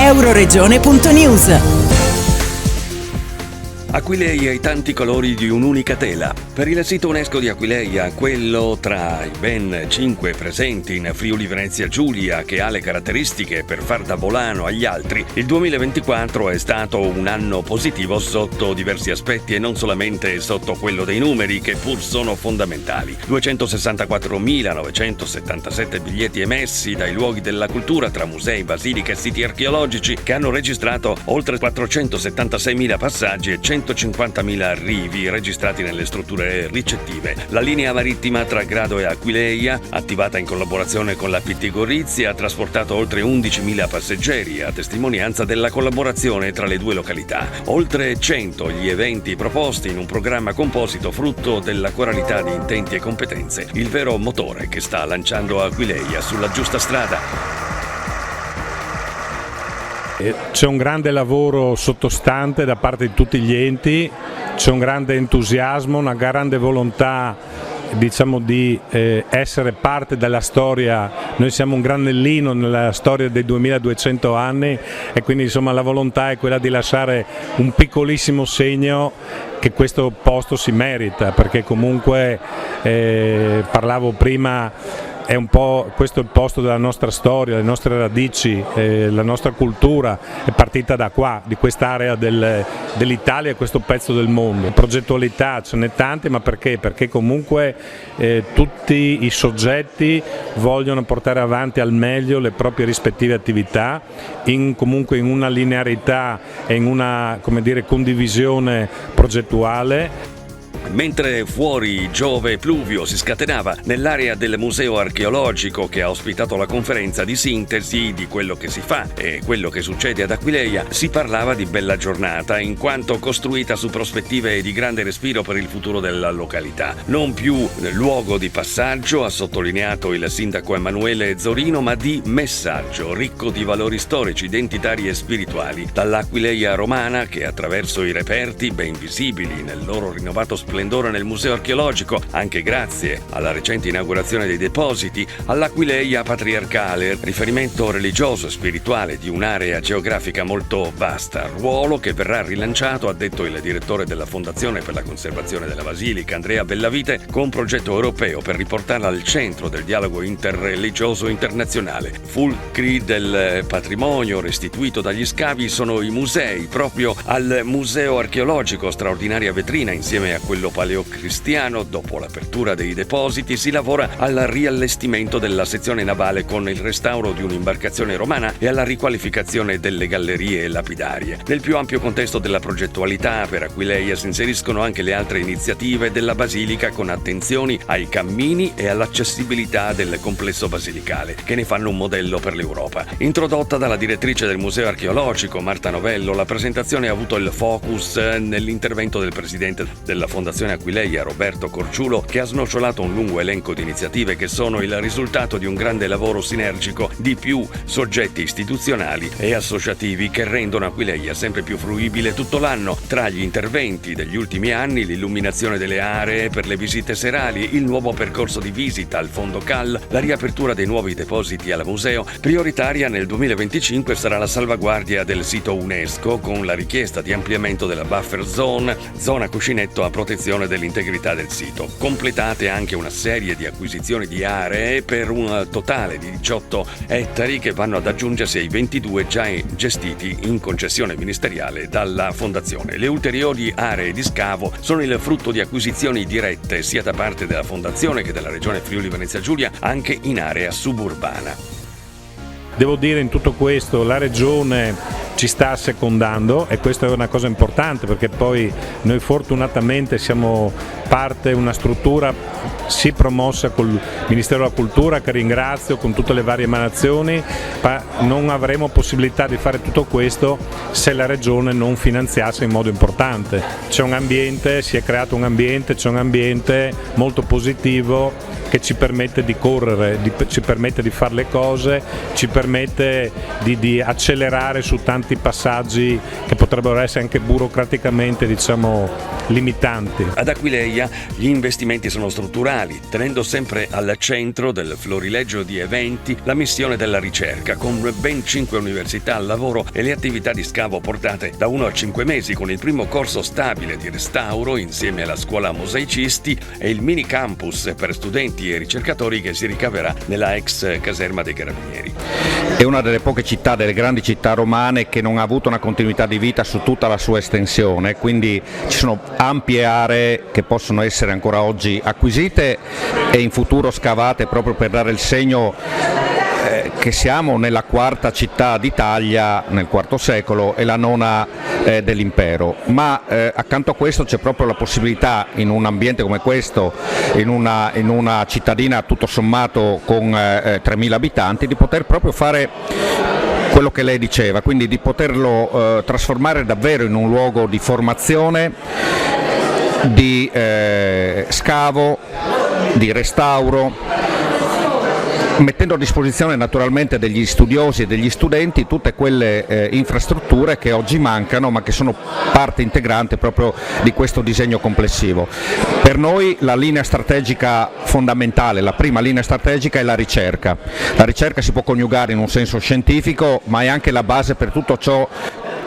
Euroregione.news. Aquileia, i tanti colori di un'unica tela. Per il sito UNESCO di Aquileia, quello tra i ben 5 presenti in Friuli Venezia Giulia, che ha le caratteristiche per far da volano agli altri, il 2024 è stato un anno positivo sotto diversi aspetti e non solamente sotto quello dei numeri, che pur sono fondamentali. 264.977 biglietti emessi dai luoghi della cultura tra musei, basiliche e siti archeologici, che hanno registrato oltre 476.000 passaggi e 150.000 arrivi registrati nelle strutture ricettive. La linea marittima tra Grado e Aquileia, attivata in collaborazione con la PT Gorizia, ha trasportato oltre 11.000 passeggeri, a testimonianza della collaborazione tra le due località. Oltre 100 gli eventi proposti in un programma composito frutto della coralità di intenti e competenze, il vero motore che sta lanciando Aquileia sulla giusta strada. C'è un grande lavoro sottostante da parte di tutti gli enti, c'è un grande entusiasmo, una grande volontà di essere parte della storia. Noi siamo un granellino nella storia dei 2200 anni e quindi la volontà è quella di lasciare un piccolissimo segno che questo posto si merita, perché comunque parlavo prima, questo è il posto della nostra storia, le nostre radici, la nostra cultura è partita da qua, di quest'area dell'Italia e questo pezzo del mondo. Progettualità ce n'è tante, ma perché? Perché comunque tutti i soggetti vogliono portare avanti al meglio le proprie rispettive attività, comunque in una linearità e in una condivisione progettuale. Mentre fuori Giove Pluvio si scatenava nell'area del museo archeologico che ha ospitato la conferenza di sintesi di quello che si fa e quello che succede ad Aquileia, si parlava di bella giornata in quanto costruita su prospettive di grande respiro per il futuro della località. Non più luogo di passaggio, ha sottolineato il sindaco Emanuele Zorino, ma di messaggio ricco di valori storici, identitari e spirituali. Dall'Aquileia romana che attraverso i reperti ben visibili nel loro rinnovato splendore nel museo archeologico, anche grazie alla recente inaugurazione dei depositi, all'Aquileia patriarcale, riferimento religioso e spirituale di un'area geografica molto vasta, ruolo che verrà rilanciato, ha detto il direttore della Fondazione per la conservazione della Basilica, Andrea Bellavite, con un progetto europeo per riportarla al centro del dialogo interreligioso internazionale. Fulcri del patrimonio restituito dagli scavi sono i musei. Proprio al museo archeologico, straordinaria vetrina insieme a quello paleocristiano, dopo l'apertura dei depositi si lavora al riallestimento della sezione navale con il restauro di un'imbarcazione romana e alla riqualificazione delle gallerie lapidarie. Nel più ampio contesto della progettualità per Aquileia si inseriscono anche le altre iniziative della Basilica, con attenzioni ai cammini e all'accessibilità del complesso basilicale, che ne fanno un modello per l'Europa. Introdotta dalla direttrice del museo archeologico Marta Novello, la presentazione ha avuto il focus nell'intervento del presidente della Fondazione Aquileia, Roberto Corciulo, che ha snocciolato un lungo elenco di iniziative che sono il risultato di un grande lavoro sinergico di più soggetti istituzionali e associativi che rendono Aquileia sempre più fruibile tutto l'anno. Tra gli interventi degli ultimi anni, l'illuminazione delle aree per le visite serali, il nuovo percorso di visita al fondo CAL, la riapertura dei nuovi depositi al museo. Prioritaria nel 2025 sarà la salvaguardia del sito UNESCO, con la richiesta di ampliamento della buffer zone, zona cuscinetto a protezione dell'integrità del sito. Completate anche una serie di acquisizioni di aree per un totale di 18 ettari che vanno ad aggiungersi ai 22 già gestiti in concessione ministeriale dalla Fondazione. Le ulteriori aree di scavo sono il frutto di acquisizioni dirette sia da parte della Fondazione che della Regione Friuli Venezia Giulia, anche in area suburbana. Devo dire, in tutto questo la Regione ci sta assecondando e questa è una cosa importante, perché poi noi fortunatamente siamo parte, una struttura sì promossa col Ministero della Cultura, che ringrazio, con tutte le varie emanazioni, ma non avremo possibilità di fare tutto questo se la Regione non finanziasse in modo importante. C'è un ambiente, si è creato un ambiente, c'è un ambiente molto positivo che ci permette di correre, ci permette di fare le cose, ci permette di accelerare su tanti passaggi che potrebbero essere anche burocraticamente limitanti. Ad Aquileia Aquileia gli investimenti sono strutturali, tenendo sempre al centro del florileggio di eventi la missione della ricerca, con ben 5 università al lavoro e le attività di scavo portate da 1 a 5 mesi, con il primo corso stabile di restauro insieme alla scuola mosaicisti e il mini campus per studenti e ricercatori che si ricaverà nella ex caserma dei Carabinieri. È una delle poche città, delle grandi città romane, che non ha avuto una continuità di vita su tutta la sua estensione, quindi ci sono ampie aree che possono essere ancora oggi acquisite e in futuro scavate proprio per dare il segno che siamo nella quarta città d'Italia nel IV secolo e la nona dell'impero, ma accanto a questo c'è proprio la possibilità, in un ambiente come questo, in una cittadina tutto sommato con 3.000 abitanti, di poter proprio fare quello che lei diceva, quindi di poterlo trasformare davvero in un luogo di formazione, di scavo, di restauro, mettendo a disposizione naturalmente degli studiosi e degli studenti tutte quelle infrastrutture che oggi mancano ma che sono parte integrante proprio di questo disegno complessivo. Per noi la linea strategica fondamentale, la prima linea strategica è la ricerca. La ricerca si può coniugare in un senso scientifico, ma è anche la base per tutto ciò,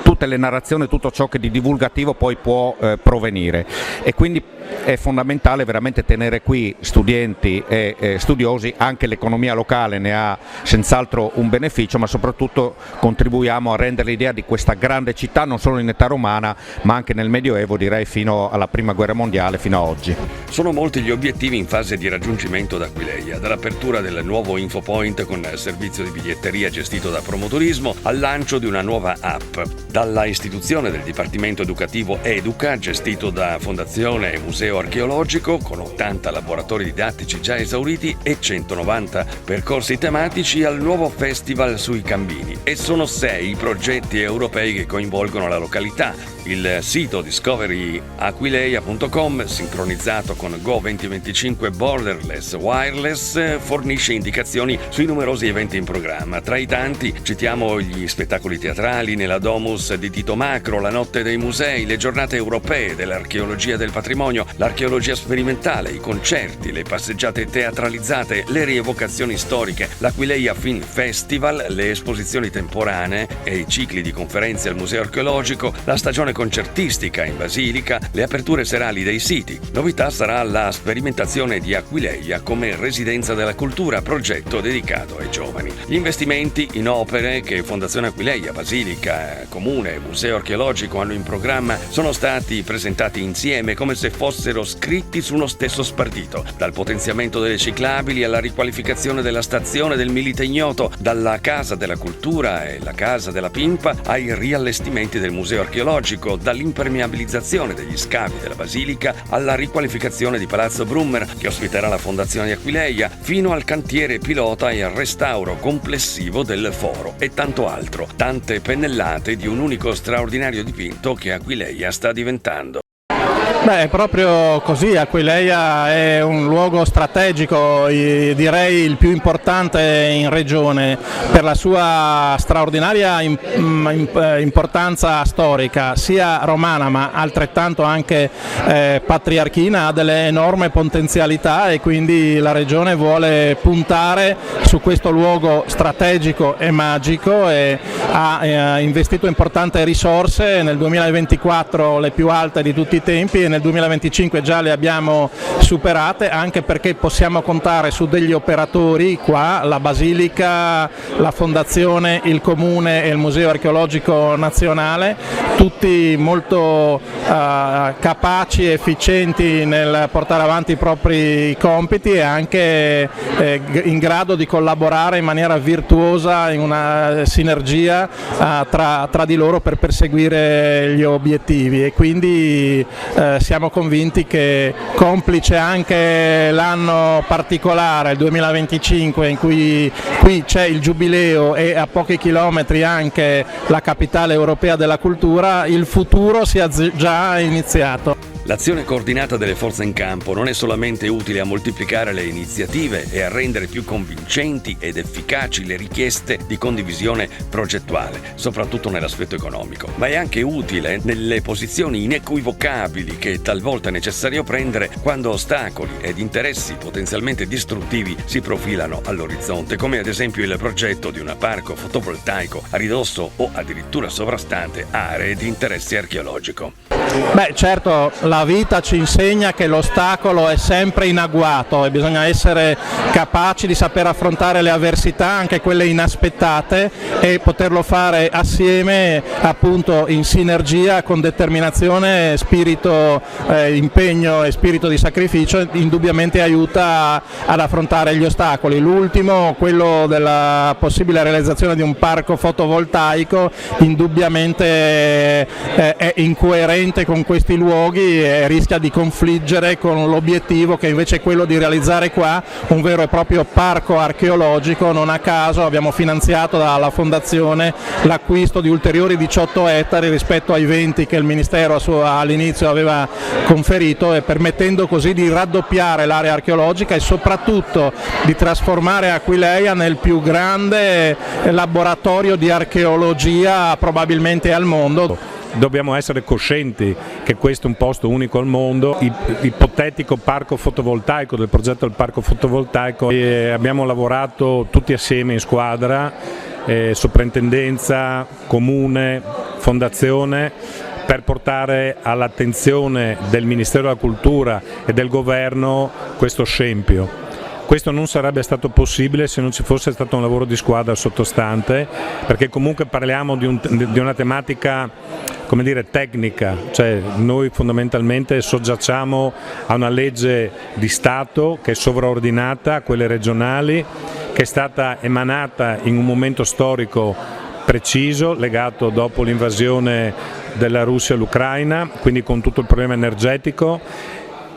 tutte le narrazioni, tutto ciò che di divulgativo poi può provenire, e quindi è fondamentale veramente tenere qui studenti e studiosi. Anche l'economia locale ne ha senz'altro un beneficio, ma soprattutto contribuiamo a rendere l'idea di questa grande città non solo in età romana ma anche nel Medioevo, direi fino alla Prima Guerra Mondiale, fino a oggi. Sono molti gli obiettivi in fase di raggiungimento da Aquileia, dall'apertura del nuovo infopoint con servizio di biglietteria gestito da Promoturismo al lancio di una nuova app, dalla istituzione del Dipartimento Educativo Educa gestito da Fondazione Museo Archeologico con 80 laboratori didattici già esauriti e 190 percorsi tematici, al nuovo festival sui cammini, e sono 6 progetti europei che coinvolgono la località. Il sito discoveryaquileia.com, sincronizzato con Go 2025 Borderless Wireless, fornisce indicazioni sui numerosi eventi in programma. Tra i tanti citiamo gli spettacoli teatrali nella Domus di Tito Macro, la Notte dei Musei, le giornate europee dell'archeologia del patrimonio, l'archeologia sperimentale, i concerti, le passeggiate teatralizzate, le rievocazioni storiche, l'Aquileia Film Festival, le esposizioni temporanee e i cicli di conferenze al Museo Archeologico, la stagione concertistica in Basilica, le aperture serali dei siti. Novità sarà la sperimentazione di Aquileia come residenza della cultura, progetto dedicato ai giovani. Gli investimenti in opere che Fondazione Aquileia, Basilica, Comune e Museo Archeologico hanno in programma sono stati presentati insieme come se fossero scritti su uno stesso spartito, dal potenziamento delle ciclabili alla riqualificazione della stazione del Milite Ignoto, dalla Casa della Cultura e la Casa della Pimpa ai riallestimenti del Museo Archeologico, dall'impermeabilizzazione degli scavi della Basilica alla riqualificazione di Palazzo Brummer che ospiterà la Fondazione di Aquileia, fino al cantiere pilota e al restauro complessivo del foro e tanto altro. Tante pennellate di un unico straordinario dipinto che Aquileia sta diventando. Beh, proprio così, Aquileia è un luogo strategico, direi il più importante in regione, per la sua straordinaria importanza storica, sia romana ma altrettanto anche patriarchina. Ha delle enorme potenzialità e quindi la regione vuole puntare su questo luogo strategico e magico e ha investito importanti risorse, nel 2024 le più alte di tutti i tempi, nel 2025 già le abbiamo superate, anche perché possiamo contare su degli operatori qua, la Basilica, la Fondazione, il Comune e il Museo Archeologico Nazionale, tutti molto capaci e efficienti nel portare avanti i propri compiti e anche in grado di collaborare in maniera virtuosa, in una sinergia tra di loro per perseguire gli obiettivi, e quindi siamo convinti che, complice anche l'anno particolare, il 2025, in cui qui c'è il Giubileo e a pochi chilometri anche la capitale europea della cultura, il futuro sia già iniziato. L'azione coordinata delle forze in campo non è solamente utile a moltiplicare le iniziative e a rendere più convincenti ed efficaci le richieste di condivisione progettuale, soprattutto nell'aspetto economico, ma è anche utile nelle posizioni inequivocabili che talvolta è necessario prendere quando ostacoli ed interessi potenzialmente distruttivi si profilano all'orizzonte, come ad esempio il progetto di un parco fotovoltaico a ridosso o addirittura sovrastante aree di interesse archeologico. Beh, certo, la vita ci insegna che l'ostacolo è sempre in agguato e bisogna essere capaci di saper affrontare le avversità, anche quelle inaspettate, e poterlo fare assieme, appunto in sinergia, con determinazione, spirito, impegno e spirito di sacrificio, indubbiamente aiuta ad affrontare gli ostacoli. L'ultimo, quello della possibile realizzazione di un parco fotovoltaico, indubbiamente è incoerente con questi luoghi e rischia di confliggere con l'obiettivo, che invece è quello di realizzare qua un vero e proprio parco archeologico. Non a caso abbiamo finanziato dalla Fondazione l'acquisto di ulteriori 18 ettari rispetto ai 20 che il Ministero all'inizio aveva conferito, e permettendo così di raddoppiare l'area archeologica e soprattutto di trasformare Aquileia nel più grande laboratorio di archeologia probabilmente al mondo. Dobbiamo essere coscienti che questo è un posto unico al mondo. Ipotetico parco fotovoltaico, del progetto del parco fotovoltaico, abbiamo lavorato tutti assieme in squadra, soprintendenza, comune, fondazione, per portare all'attenzione del Ministero della Cultura e del Governo questo scempio. Questo non sarebbe stato possibile se non ci fosse stato un lavoro di squadra sottostante, perché comunque parliamo di una tematica, come dire, tecnica, cioè noi fondamentalmente soggiacciamo a una legge di Stato che è sovraordinata a quelle regionali, che è stata emanata in un momento storico preciso, legato dopo l'invasione della Russia all'Ucraina, quindi con tutto il problema energetico.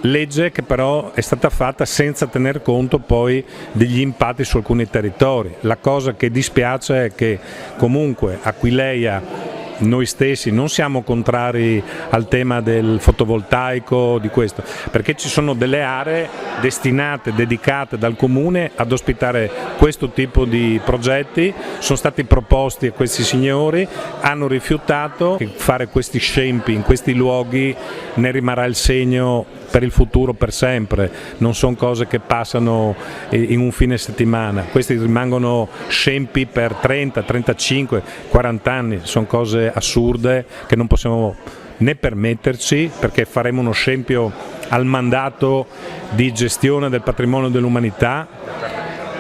Legge che però è stata fatta senza tener conto poi degli impatti su alcuni territori. La cosa che dispiace è che comunque Aquileia, noi stessi non siamo contrari al tema del fotovoltaico, di questo, perché ci sono delle aree destinate, dedicate dal Comune ad ospitare questo tipo di progetti. Sono stati proposti a questi signori, hanno rifiutato. Fare questi scempi in questi luoghi ne rimarrà il segno per il futuro, per sempre. Non sono cose che passano in un fine settimana, questi rimangono scempi per 30, 35, 40 anni, sono cose assurde che non possiamo né permetterci, perché faremo uno scempio al mandato di gestione del patrimonio dell'umanità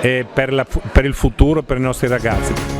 e per il futuro, per i nostri ragazzi.